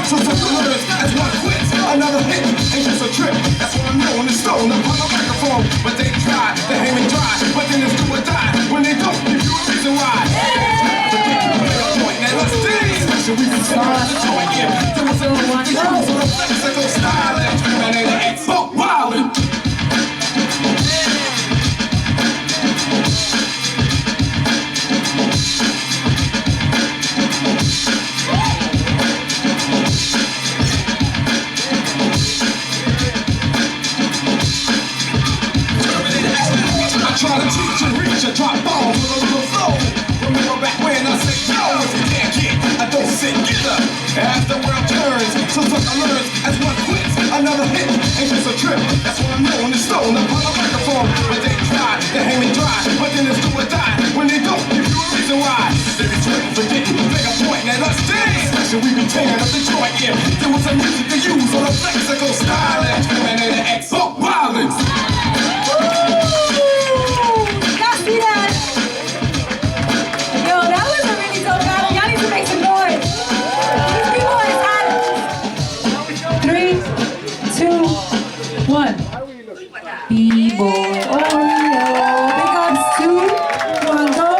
So took the words as one quits, another hit, ain't just a trip. That's what I'm known and stolen up on the microphone. But they try, they aim and dry, but then it's do or die. When they don't give you a reason why. Now let's dance. Especially we can tell us the joint here. There was a little to use on the flexible style. And they ain't so wildin'. Try to teach and reach and drop bombs with a little flow. Remember back when I said, yo, if you can't get, I don't sit, get up. As the world turns, so sucker learns, as one quits, another hit, ain't just a trip. That's what I'm known and stolen up on the microphone. But they try, they hang me dry, but then it's do or die. When they don't give you a reason why. They be sweating, forgetting, make a point, now let's dance. Especially we be tearing up the joint, yeah. There was some music to use on a flexible style. And they the X-Folk violence. B-boy.